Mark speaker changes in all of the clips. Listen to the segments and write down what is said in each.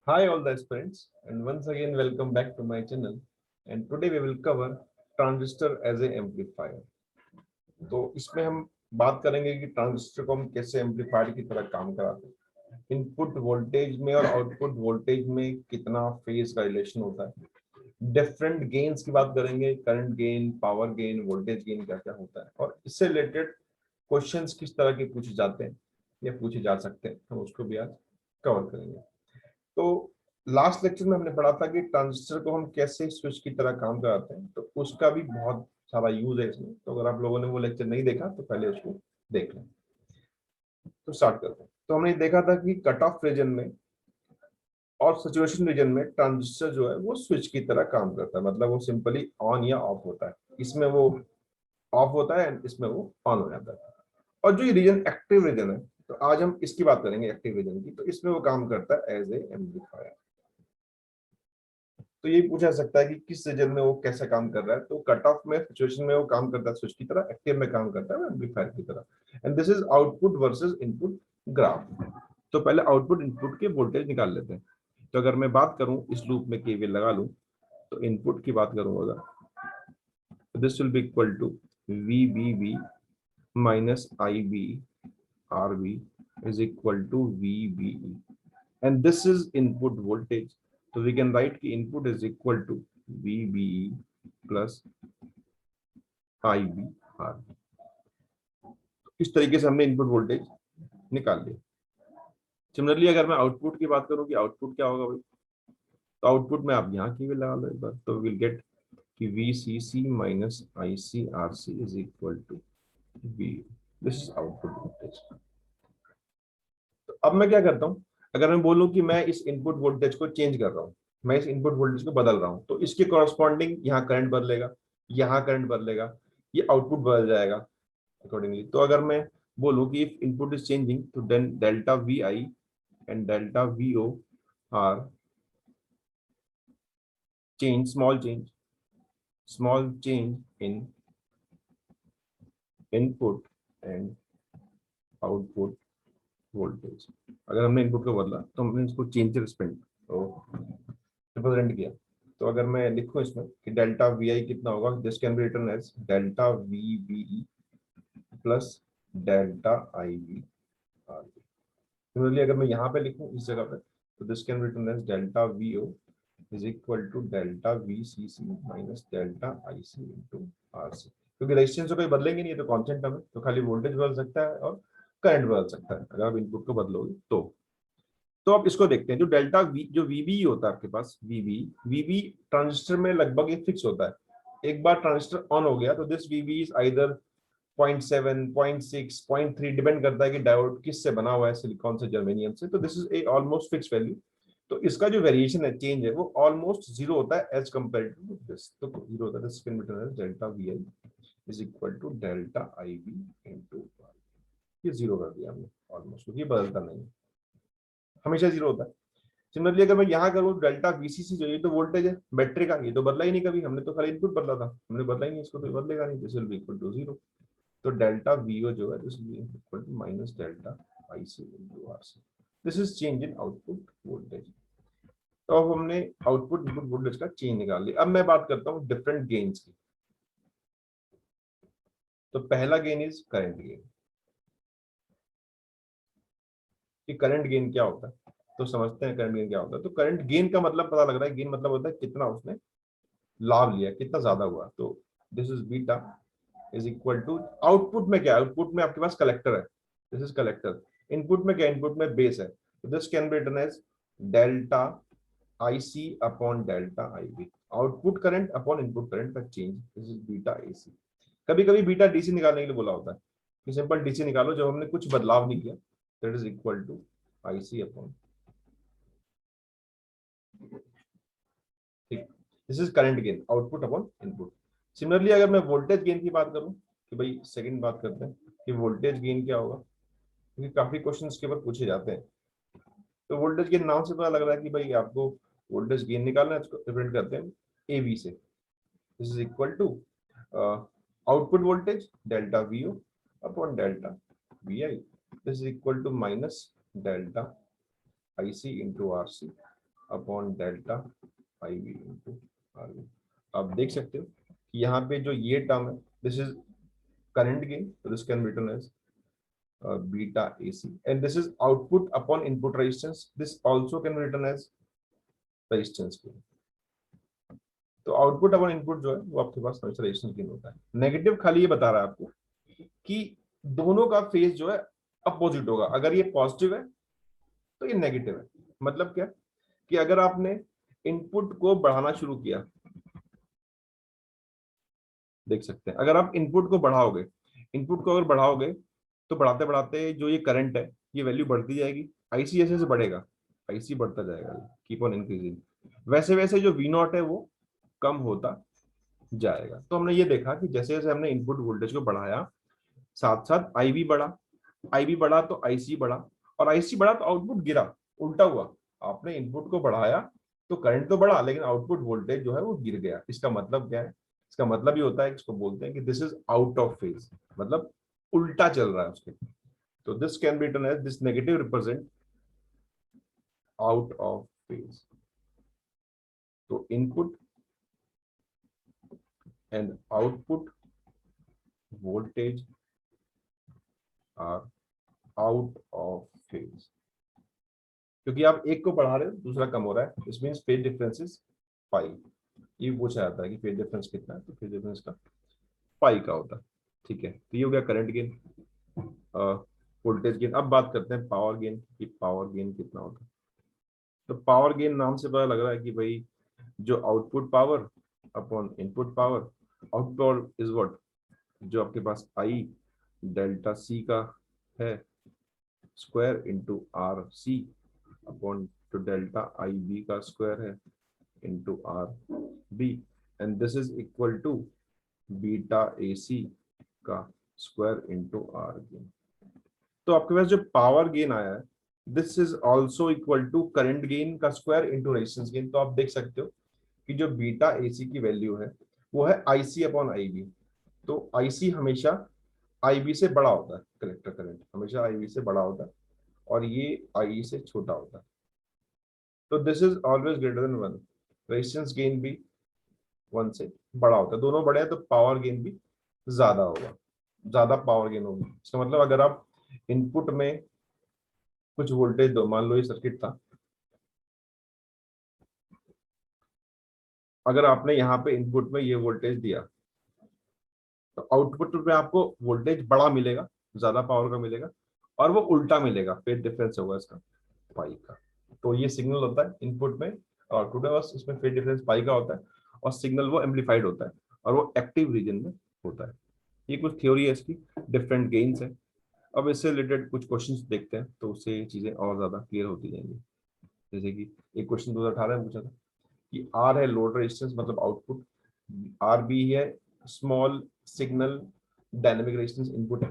Speaker 1: Hi all the aspirants, and once again welcome back to my channel. And today we will cover transistor as a amplifier. तो इसमें हम बात करेंगे कि transistor को हम कैसे एम्पलीफायर की तरह काम कराते हैं, इनपुट वोल्टेज में और आउटपुट वोल्टेज में कितना फेज का रिलेशन होता है, डिफरेंट गेन्स की बात करेंगे, current gain, power gain, voltage gain क्या क्या होता है, और इससे रिलेटेड क्वेश्चंस किस तरह के पूछे जाते हैं या पूछे जा सकते हैं, हम उसको भी आज कवर करेंगे। तो लास्ट लेक्चर में हमने पढ़ा था कि ट्रांजिस्टर को हम कैसे स्विच की तरह काम कराते हैं, तो उसका भी बहुत सारा यूज है इसमें। तो अगर आप लोगों ने वो लेक्चर नहीं देखा तो पहले उसको देख लें। तो स्टार्ट करते हैं। तो हमने देखा था कि कट ऑफ रीजन में और सैचुरेशन रीजन में ट्रांजिस्टर जो है वो स्विच की तरह काम करता है, मतलब वो सिंपली ऑन या ऑफ होता है। इसमें वो ऑफ होता है एंड इसमें वो ऑन हो जाता है। और जो ये रीजन एक्टिव रीजन है, तो आज हम इसकी बात करेंगे, एक्टिव रीजन की। तो इसमें वो काम करता है एज ए एम्पलीफायर। तो ये पूछा सकता है कि किस रीजन में वो कैसा काम कर रहा है। तो कट ऑफ में, सिचुएशन में वो काम करता है स्विच की तरह, एक्टिव में काम करता है एम्पलीफायर की तरह। And this is output versus input graph. तो पहले आउटपुट इनपुट के वोल्टेज निकाल लेते हैं। तो अगर मैं बात करूं, इस लूप में केवीएल लगा लूं, तो इनपुट की बात करूंगा, this will be equal to VBB minus IB RB is equal to VBE, and this is input voltage. So we can write कि input is equal to VBE plus IB RB. इस तरीके से हमने input voltage निकाल लिया। Similarly अगर मैं output की बात करूं कि आउटपुट क्या होगा भाई, तो आउटपुट में आप यहाँ की भी लगा लो एक बार, तो विल गेट कि VCC minus ICRC is equal to V. This is output voltage. तो अब मैं क्या करता हूँ, अगर मैं बोलूँ कि मैं इस इनपुट वोल्टेज को चेंज कर रहा हूँ, मैं इस इनपुट वोल्टेज को बदल रहा हूँ, तो इसके कॉरस्पॉन्डिंग यहाँ करंट बदलेगा, यहाँ करंट बदलेगा, ये आउटपुट बदल जाएगा अकॉर्डिंगली। तो अगर मैं बोलूँ कि इफ इनपुट इज चेंजिंग, तो then delta VI and delta VO are change, small change in input and output voltage. अगर हमने इनपुट को बदला तो हमने इसको चेंज रिप्रेजेंट किया। तो अगर मैं लिखूं इसमें कि डेल्टा VI कितना होगा, this can be written as delta VBE plus delta IB RB। Similarly अगर मैं यहाँ पे लिखूं इस जगह पे, तो this can be written as delta VO is equal to delta VCC minus delta IC into RC। क्योंकि रेजिस्टेंस तो कोई बदलेंगे नहीं, तो कॉन्स्टेंट टर्म है, तो खाली वोल्टेज बदल सकता है और करंट बदल सकता है अगर आप इनपुट को बदलोगे तो आप इसको देखते हैं। जो डेल्टा वी, जो VBE होता है आपके पास, VB ट्रांजिस्टर में लगभग एक फिक्स होता है। एक बार ट्रांजिस्टर ऑन हो गया तो this VB is either 0.7, 0.6, 0.3, depend करता है कि डायोड किस से बना हुआ है, सिलिकॉन से, जर्मेनियम से। तो this is a almost fix value. तो इसका जो वेरिएशन है, चेंज है, वो ऑलमोस्ट जीरो होता है एज कंपेयर टू दिस। तो जीरो होता है, this can be written as delta VI is equal to delta IB into R। ये जीरो कर दिया हमने ऑलमोस्ट, क्योंकि बदलता नहीं है, हमेशा जीरो होता है। सिमिलरली अगर मैं यहाँ करूँ डेल्टा VCC, जो ये तो वोल्टेज है बैटरी का, ये तो बदला ही नहीं कभी, हमने तो खाली इनपुट बदला था, हमने बदला ही नहीं इसको, तो बदलेगा नहीं, this will be equal to zero. तो डेल्टा VO जो है, this will be equal to minus delta IC into RC। This is change in output voltage. तो अब हमने आउटपुट इनपुट वोल्टेज का चेंज निकाल लिया। अब मैं बात करता हूँ डिफरेंट गेन्स की। तो पहला गेन इज करंट गेन। कि करंट गेन क्या होता है, तो समझते हैं करंट गेन क्या होता है। तो करंट गेन का मतलब पता लग रहा है, गेन मतलब होता है कितना उसने लाभ लिया, कितना ज्यादा हुआ। तो this is beta is equal to, output में क्या है, आउटपुट में आपके पास कलेक्टर है, दिस इज कलेक्टर। इनपुट में क्या, इनपुट में बेस है, तो this can be written as delta IC upon delta IB, output current upon input current का change, this is beta AC। कभी कभी बीटा DC निकालने के लिए बोला होता है कि सिंपल DC निकालो जब हमने कुछ बदलाव नहीं किया, that is equal to IC upon, ठीक। This is current gain, output upon input. Similarly अगर मैं वोल्टेज गेन की बात करूं, कि भाई सेकंड बात करते हैं कि वोल्टेज गेन क्या होगा, क्योंकि काफी क्वेश्चन इसके ऊपर पूछे जाते हैं। तो वोल्टेज गेन नाम से पता लग रहा है कि भाई आपको वोल्टेज गेन निकालना है, इसको रिप्रेजेंट करते हैं AB से। This is equal to output voltage delta VO upon delta VI, this is equal to minus delta IC into RC upon delta I V into R V. आप देख सकते हो कि यहाँ पे जो ये टर्म है this is current gain, this can be written as beta AC, and this is output upon input resistance. This also can be written as resistance gain. तो आउटपुट अपॉन इनपुट जो है वो आपके पास हमेशा रेजिस्टेंस गेन होता है। Negative खाली ये बता रहा है आपको कि दोनों का फेज जो है अपोजिट होगा। अगर ये पॉजिटिव है तो ये नेगेटिव है। मतलब क्या कि अगर आपने इनपुट को बढ़ाना शुरू किया, देख सकते हैं अगर आप इनपुट को बढ़ाओगे, इनपुट को अगर बढ़ाओगे तो बढ़ाते बढ़ाते जो ये करंट है ये वैल्यू बढ़ती जाएगी। आईसी जैसे जैसे बढ़ेगा आईसी बढ़ता जाएगा, कीप ऑन इंक्रीजिंग। वैसे वैसे जो वी नॉट है वो कम होता जाएगा। तो हमने ये देखा कि जैसे जैसे हमने इनपुट वोल्टेज को बढ़ाया साथ साथ आईवी बढ़ा, आईवी बढ़ा तो आईसी बढ़ा, और आईसी बढ़ा तो आउटपुट गिरा। उल्टा हुआ, आपने इनपुट को बढ़ाया तो करंट तो बढ़ा लेकिन आउटपुट वोल्टेज जो है वो गिर गया। इसका मतलब क्या है? इसका मतलब ये होता है, इसको बोलते हैं कि this is out of phase, मतलब उल्टा चल रहा है उसके। तो this can be written as this negative represent out of phase. तो input and output voltage are out of phase. क्योंकि आप एक को बढ़ा रहे हो दूसरा कम हो रहा है, this means phase difference is pi. ये पूछा जाता है कि फेज डिफरेंस कितना है, तो फेज डिफरेंस का पाई का होता है। ठीक है, तो ये हो गया करंट गेन, वोल्टेज गेन। अब बात करते हैं पावर गेन कि पावर गेन कितना होता है। तो पावर गेन नाम से पता लग रहा है कि भाई जो output power upon input power, output power is what, जो आपके पास आई डेल्टा सी का है square into R C upon two delta I B का स्क्वायर है into R B, and this is equal to beta A C का square into R gain. तो आपके पास जो पावर गेन आया है this is also equal to current gain का square into resistance gain. तो आप देख सकते हो कि जो बीटा ए सी की वैल्यू है वो है आई सी अपॉन आई बी। तो आई सी हमेशा आई बी से बड़ा होता है, कलेक्टर करंट हमेशा आई बी से बड़ा होता है, और ये आई से छोटा होता है। तो this is always greater than one. Resistance gain भी वन से बड़ा होता है, दोनों बड़े हैं तो पावर गेन भी ज्यादा होगा, ज्यादा पावर गेन होगी। इसका मतलब अगर आप इनपुट में कुछ वोल्टेज दो, मान लो ये सर्किट था, अगर आपने यहाँ पे इनपुट में ये वोल्टेज दिया तो आउटपुट में आपको वोल्टेज बड़ा मिलेगा, ज्यादा पावर का मिलेगा, और वो उल्टा मिलेगा, फेज डिफरेंस होगा इसका पाई का। तो ये सिग्नल होता है इनपुट में और आउटपुट में, बस इसमें फेज डिफरेंस पाई का होता है, और सिग्नल वो एम्पलीफाइड होता है और वो एक्टिव रीजन में होता है। ये कुछ थ्योरी है इसकी, डिफरेंट गेन्स है। अब इससे रिलेटेड कुछ क्वेश्चंस देखते हैं तो उससे ये चीजें और ज्यादा क्लियर होती जाएंगी। जैसे कि एक क्वेश्चन 2018 में पूछा था कि आर है लोड रेजिस्टेंस मतलब आउटपुट, आर बी है small signal dynamic resistance input है,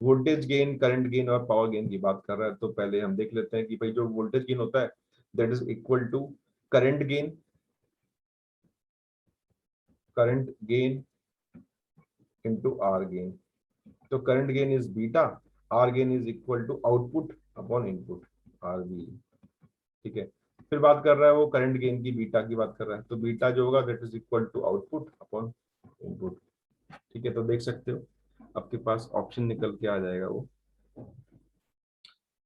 Speaker 1: वोल्टेज गेन करंट गेन और पावर गेन की बात कर रहा है। तो पहले हम देख लेते हैं कि भाई जो वोल्टेज गेन होता है that is equal to current gain, current gain into R gain. तो current gain is beta, R gain is equal to output upon input R B. ठीक है, फिर बात कर रहा है वो करंट गेन की, बीटा की बात कर रहा है, तो बीटा जो होगा that is equal to output upon input. ठीक है, तो देख सकते हो आपके पास ऑप्शन निकल के आ जाएगा। वो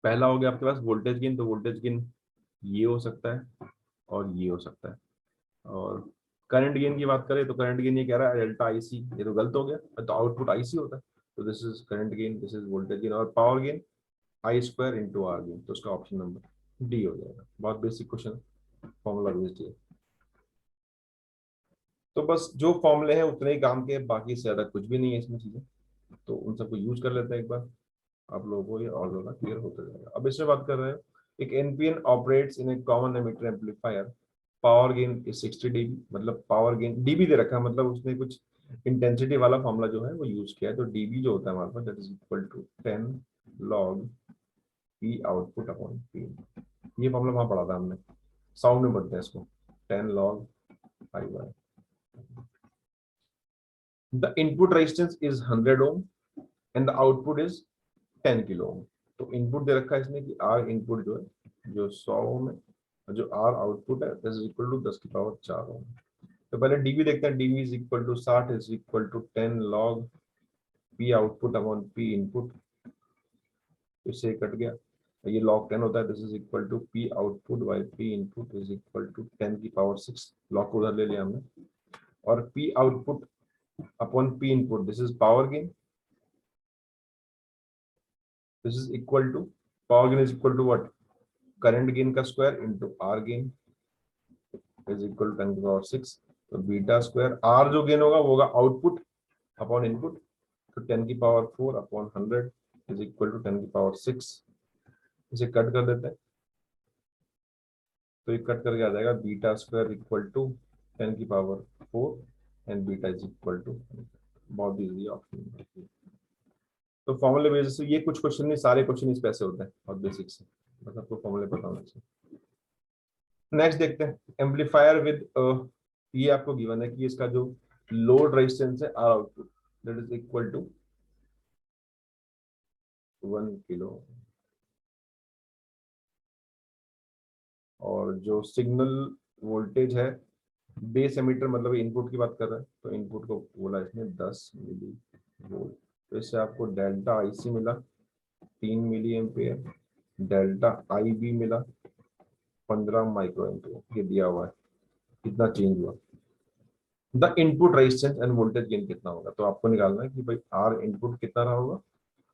Speaker 1: पहला हो गया आपके पास वोल्टेज गेन, तो वोल्टेज गेन ये हो सकता है और ये हो सकता है। और करंट गेन की बात करें तो करंट गेन ये कह रहा है डेल्टा आईसी, ये तो गलत हो गया, तो आउटपुट आईसी होता है। तो this is current gain, this is voltage gain, और power gain I square into R gain. तो उसका ऑप्शन नंबर डी हो जाएगा। बहुत बेसिक क्वेश्चन, फॉर्मूला बेस्ड है। तो बस जो फॉर्मूले हैं उतने ही काम के, बाकी से ज्यादा कुछ भी नहीं है इसमें चीजें, तो उन सबको यूज कर लेते हैं एक बार, आप लोगों को ये और ज्यादा क्लियर होता जाएगा। अब इसमें बात कर रहे हैं एक NPN operates in A common emitter amplifier, power gain is 60 dB, मतलब पावर गेन डीबी दे रखा है, मतलब उसने कुछ इंटेंसिटी वाला फॉर्मूला जो है वो यूज किया है। तो डीबी जो होता है हमारे पास that is equal to 10 log P output upon P. ये फॉर्मूला वहां पढ़ा था हमने, साउंड में पढ़ते हैं इसको, 10 log I by. The input resistance is 100 ohm and the output is 10 kilo ohm. तो इनपुट दे रखा है इसमें कि आर इनपुट जो है जो 100 ओम है और जो आर आउटपुट है दिस इज इक्वल टू 10 की पावर 4 ओम। तो पहले डीवी देखते हैं, DV is equal to 60 is equal to 10 log P output upon P input. इससे कट गया, ये log 10 होता है, this is equal to P output by P input is equal to 10 की पावर 6, log को उधर ले लिया हमने, और P output upon P input this is power gain, this is equal to power gain is equal to what, current gain का square into R gain is equal to 10 की power 6। तो beta square R जो gain होगा वो होगा output upon input, तो 10 की power 4 upon 100 is equal to 10 की पावर 6। इसे कट कर देते हैं, तो ये कट करके आ जाएगा बीटा स्क्वायर इक्वल टू 10 की power 4 and beta is equal to, बहुत इजी ऑप्शन। तो फॉर्मूले बेसिस से ये कुछ क्वेश्चन नहीं, सारे क्वेश्चन इस पैसे होते हैं और बेसिक से, बस आपको फॉर्मूले पता होना चाहिए। नेक्स्ट देखते हैं एम्पलीफायर विद, ये आपको गिवन है कि इसका जो लोड रेजिस्टेंस है R output that is equal to 1 kilo, और जो सिग्नल वोल्टेज है बेस एमीटर मतलब इनपुट की बात कर रहा है, तो इनपुट को बोला इसने 10 मिली वोल्ट। तो इससे आपको डेल्टा आईसी मिला 3 milli ampere, delta I B मिला 15 माइक्रो एम्पेयर, ये दिया हुआ है कितना चेंज हुआ। The input resistance end voltage gain कितना होगा, तो आपको निकालना है कि भाई आर इनपुट कितना रहा होगा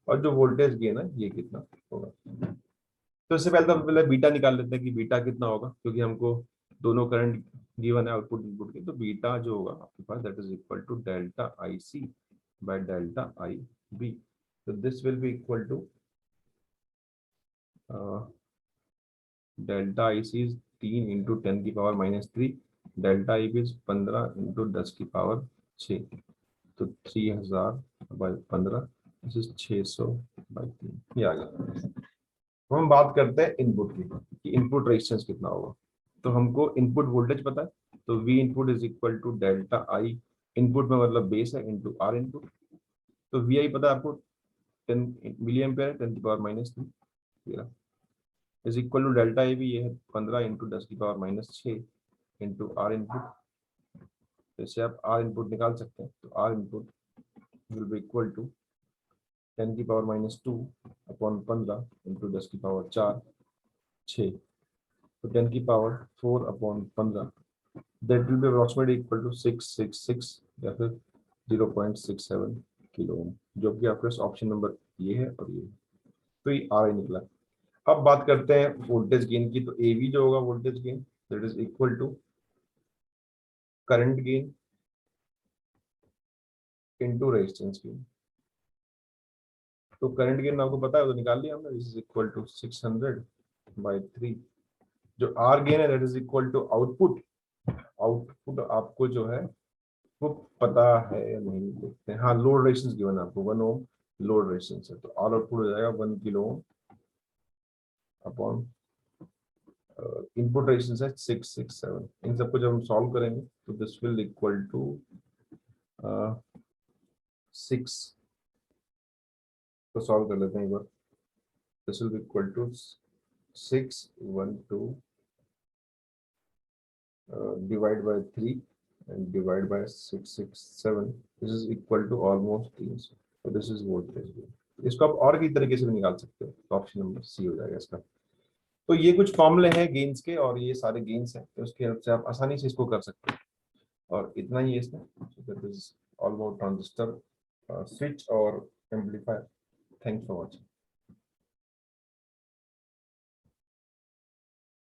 Speaker 1: और जो वोल्टेज गेन है ये कितना होगा। तो इससे पहले तो पहले बीटा निकाल लेते हैं कि बीटा कितना होगा, क्योंकि हमको दोनों करंट गिवन है आउटपुट इनपुट के, तो बीटा जो होगा आपके पास that is equal to delta I C by delta I B. तो this will be equal to delta I C is 3 into 10 की power -3, delta I B is 15 into 10 की पावर 6, तो 3000 बाई 15 दिस इज 600 बाई 3, ये आ गया। हम बात करते हैं इनपुट की कि इनपुट रेजिस्टेंस कितना होगा। तो हमको इनपुट वोल्टेज पता है, तो V input is equal to delta I, input में मतलब बेस है, इनटू आर इनपुट। तो वी आई पता है आपको 10 मिली एम्पेयर है, 10 की power -3 is equal to delta I भी ये है 15 इंटू 10 की पावर -6 इंटू आर इनपुट। तो इससे आप आर इनपुट निकाल सकते हैं, तो R input will be equal to 10 की पावर -2 अपॉन 15 इंटू 10 की पावर 4 6, तो 10 की power 4 upon 15 that will be approximately equal to 666 या फिर 0.67 किलो ओम, जो कि आपके पास ऑप्शन नंबर ये है और ये, तो ये आर आई निकला। अब बात करते हैं वोल्टेज गेन की, तो एवी जो होगा voltage gain that is equal to current gain into resistance gain. तो करंट गेन आपको पता है तो निकाल लिया हमने, this is equal to 600 by 3। जो आर गेन है that is equal to output, output आपको जो है वो पता है या नहीं देखते हैं, हाँ लोड रेजिस्टेंस गिवन है आपको 1 ओम लोड रेजिस्टेंस है, तो ऑल आउटपुट हो जाएगा 1 kilo ohm upon input resistance है 667। इन सबको जब हम सॉल्व करेंगे तो दिस विल इक्वल टू 6 को सॉल्व कर लेते हैं एक बार, this will be equal to 612 divide by 3 and divide by 667, this is equal to almost 300, so this is voltage। इसको आप और भी तरीके से भी निकाल सकते हो, तो ऑप्शन नंबर सी हो जाएगा इसका। तो ये कुछ फॉर्मूले हैं गेन्स के और ये सारे गेन्स हैं, तो उसके हेल्प से आप आसानी से इसको कर सकते हो। और इतना ही है इसमें, ऑल अबाउट ट्रांजिस्टर, स्विच और एम्पलीफायर। Thanks for watching.